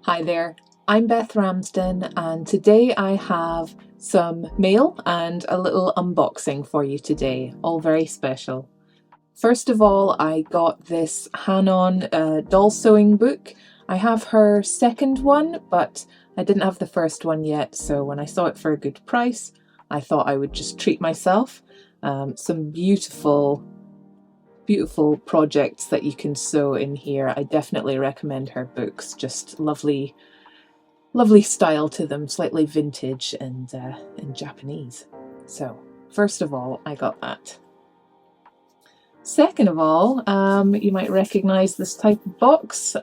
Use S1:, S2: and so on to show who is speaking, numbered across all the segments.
S1: Hi there, I'm Beth Ramsden, and today I have some mail and a little unboxing for you today, all very special. First of all, I got this Hanon doll sewing book. I have her second one, but I didn't have the first one yet, so when I saw it for a good price, I thought I would just treat myself. Some beautiful projects that you can sew in here. I definitely recommend her books. Just lovely style to them, slightly vintage and Japanese. So first of all, I got that. Second of all, you might recognize this type of box.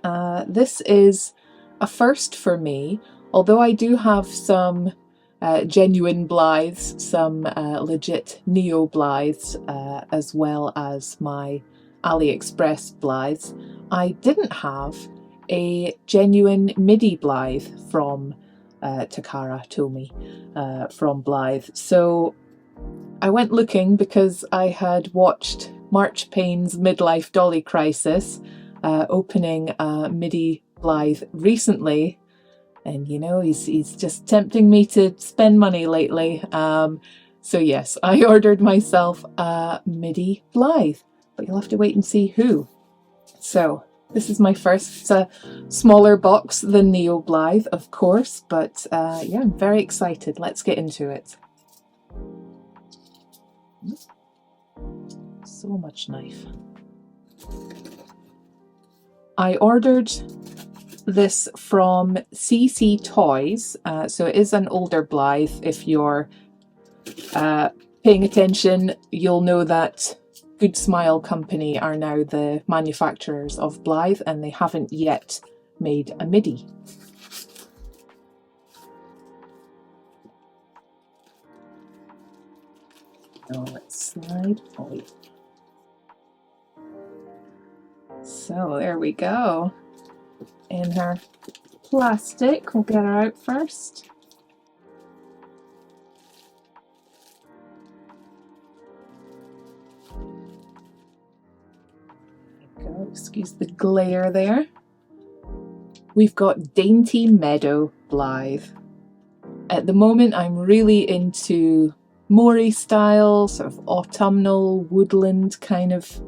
S1: This is a first for me, although I do have some genuine Blythes, some legit Neo Blythes, as well as my AliExpress Blythes. I didn't have a genuine Middie Blythe from Takara Tomy from Blythe. So I went looking because I had watched March Payne's Midlife Dolly Crisis opening a Middie Blythe recently. And you know, he's just tempting me to spend money lately. So yes, I ordered myself a Middie Blythe, but you'll have to wait and see who. So this is my first. It's a smaller box than Neo Blythe, of course, but yeah, I'm very excited. Let's get into it. So much knife. I ordered this from CC Toys, so it is an older Blythe. If you're paying attention, you'll know that Good Smile Company are now the manufacturers of Blythe, and they haven't yet made a Middie. So let's slide. Oh, wait. So there we go. In her plastic, we'll get her out first. There we go. Excuse the glare there. We've got Dainty Meadow Blythe. At the moment, I'm really into Mori style, sort of autumnal woodland kind of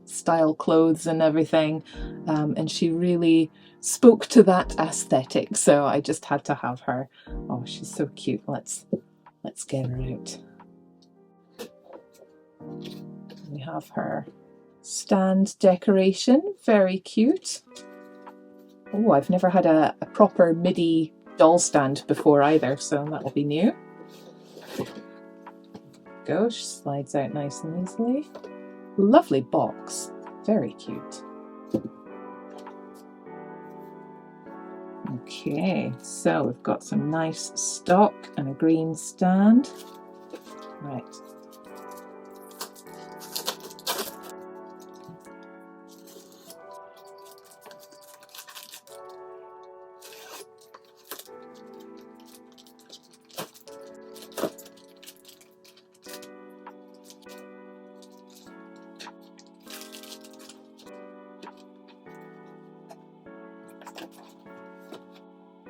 S1: style clothes and everything, and she really spoke to that aesthetic, so I just had to have her. Oh, she's so cute. Let's get her out. We have her stand decoration, very cute. Oh, I've never had a proper Middie doll stand before either, so that'll be new. Go, she slides out nice and easily. Lovely box, very cute. Okay, so we've got some nice stock and a green stand. Right.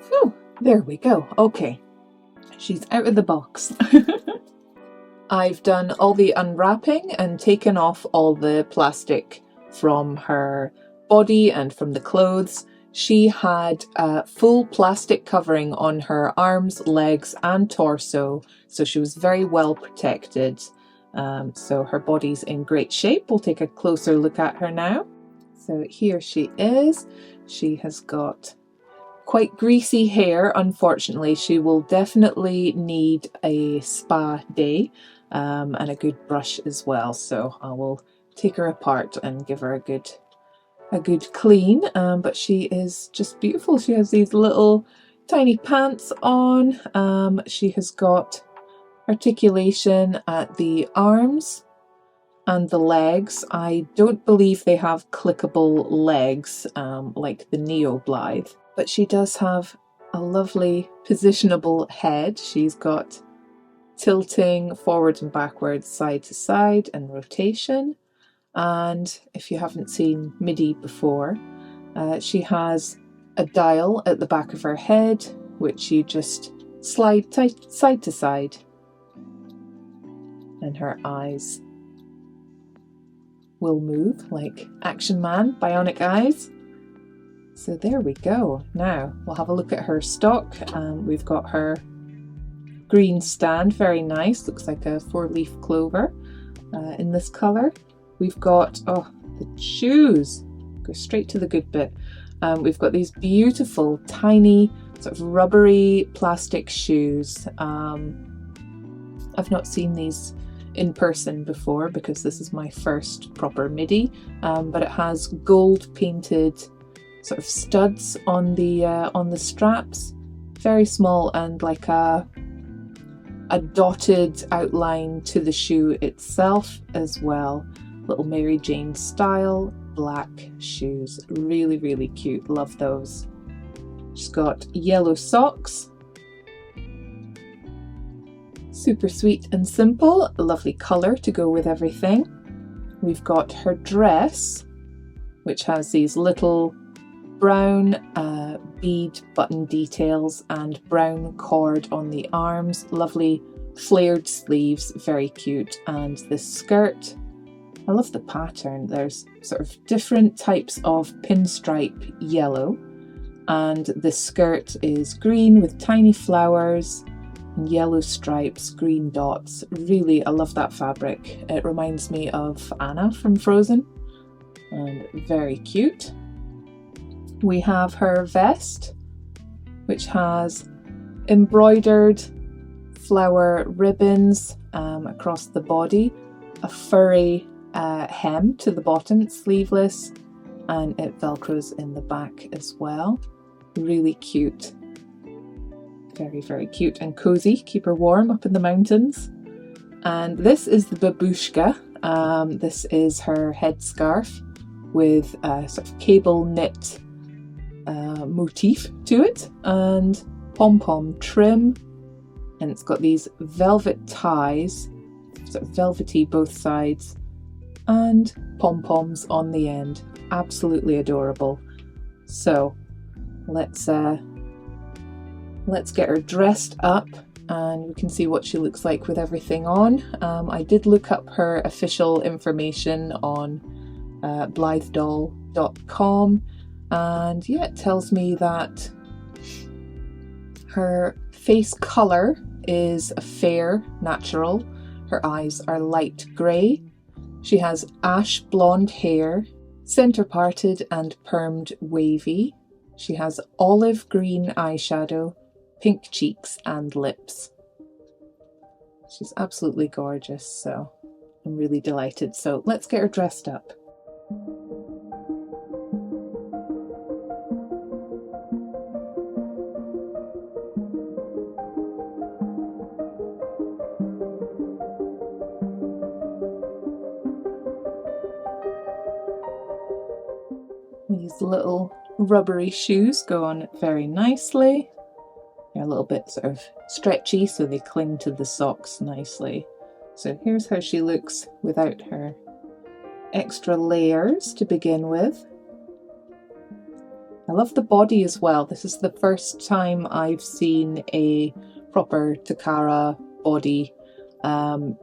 S1: Whew, there we go. Okay, she's out of the box. I've done all the unwrapping and taken off all the plastic from her body and from the clothes. She had a full plastic covering on her arms, legs and torso, so she was very well protected. So her body's in great shape. We'll take a closer look at her now. So here she is. She has got quite greasy hair, unfortunately. She will definitely need a spa day and a good brush as well. So I will take her apart and give her a good clean. But she is just beautiful. She has these little tiny pants on. She has got articulation at the arms and the legs. I don't believe they have clickable legs like the Neo Blythe, but she does have a lovely positionable head. She's got tilting forwards and backwards, side to side, and rotation. And if you haven't seen Middie before, she has a dial at the back of her head, which you just slide side to side. And her eyes will move like Action Man, bionic eyes. So there we go. Now we'll have a look at her stock. We've got her green stand, very nice, looks like a 4-leaf clover in this colour. We've got, oh, the shoes, go straight to the good bit. We've got these beautiful tiny sort of rubbery plastic shoes. I've not seen these in person before because this is my first proper midi, but it has gold painted sort of studs on the straps, very small, and like a dotted outline to the shoe itself as well. Little Mary Jane style black shoes, really, really cute, love those. She's got yellow socks, super sweet and simple, a lovely colour to go with everything. We've got her dress, which has these little brown bead button details and brown cord on the arms, lovely flared sleeves, very cute. And the skirt, I love the pattern. There's sort of different types of pinstripe yellow, and the skirt is green with tiny flowers and yellow stripes, green dots. Really, I love that fabric. It reminds me of Anna from Frozen, and very cute. We have her vest, which has embroidered flower ribbons across the body, a furry hem to the bottom, it's sleeveless, and it velcros in the back as well. Really cute. Very, very cute and cozy. Keep her warm up in the mountains. And this is the babushka. This is her headscarf with a sort of cable knit motif to it, and pom-pom trim, and it's got these velvet ties, sort of velvety both sides, and pom-poms on the end. Absolutely adorable. So let's get her dressed up and we can see what she looks like with everything on. I did look up her official information on blythedoll.com, and yeah, it tells me that her face colour is a fair natural. Her eyes are light grey. She has ash blonde hair, centre parted and permed wavy. She has olive green eyeshadow, pink cheeks and lips. She's absolutely gorgeous, so I'm really delighted. So let's get her dressed up. These little rubbery shoes go on very nicely. They're a little bit sort of stretchy, so they cling to the socks nicely. So here's how she looks without her extra layers to begin with. I love the body as well. This is the first time I've seen a proper Takara body,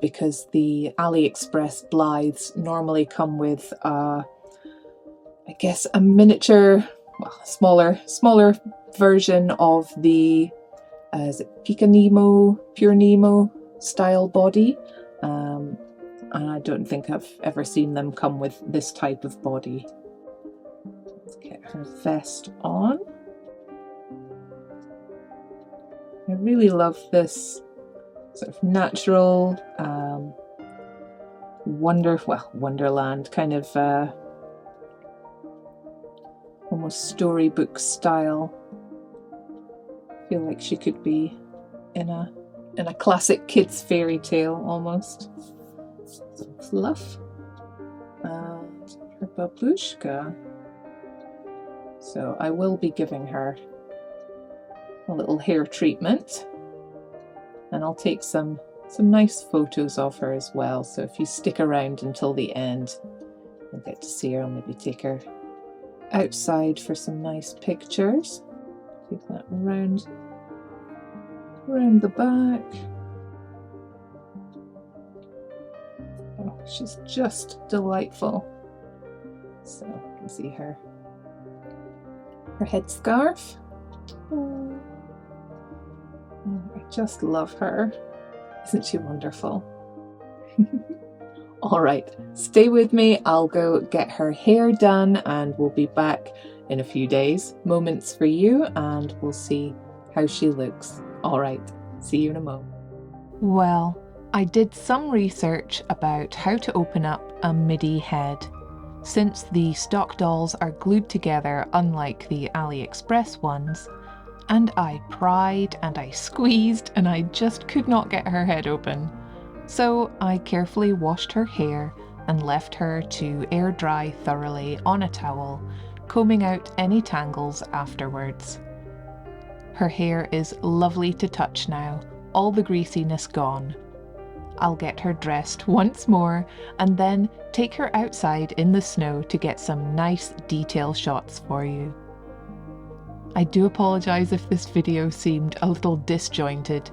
S1: because the AliExpress Blythes normally come with I guess a miniature, well, smaller version of the is it Pure Nemo style body, and I don't think I've ever seen them come with this type of body. Let's get her vest on. I really love this sort of natural Wonderland kind of almost storybook style. I feel like she could be in a classic kids fairy tale almost. Some fluff. And her babushka. So I will be giving her a little hair treatment, and I'll take some nice photos of her as well. So if you stick around until the end, you'll get to see her. I'll maybe take her outside for some nice pictures. Take that around the back. Oh, she's just delightful. So you can see her headscarf. Oh, I just love her. Isn't she wonderful? All right, stay with me. I'll go get her hair done and we'll be back in a few days. Moments for you and we'll see how she looks. All right, see you in a moment. Well, I did some research about how to open up a MIDI head. Since the stock dolls are glued together unlike the AliExpress ones, and I pried and I squeezed and I just could not get her head open. So I carefully washed her hair and left her to air dry thoroughly on a towel, combing out any tangles afterwards. Her hair is lovely to touch now, all the greasiness gone. I'll get her dressed once more and then take her outside in the snow to get some nice detail shots for you. I do apologise if this video seemed a little disjointed.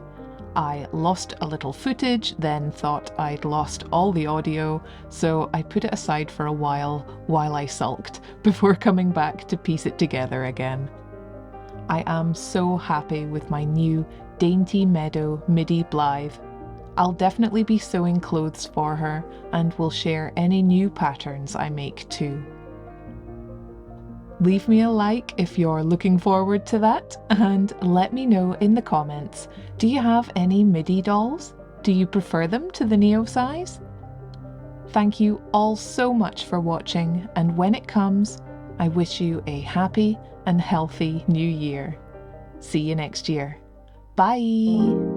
S1: I lost a little footage, then thought I'd lost all the audio, so I put it aside for a while I sulked before coming back to piece it together again. I am so happy with my new Dainty Meadow Middie Blythe. I'll definitely be sewing clothes for her and will share any new patterns I make too. Leave me a like if you're looking forward to that and let me know in the comments, do you have any MIDI dolls? Do you prefer them to the Neo size? Thank you all so much for watching, and when it comes, I wish you a happy and healthy new year. See you next year. Bye!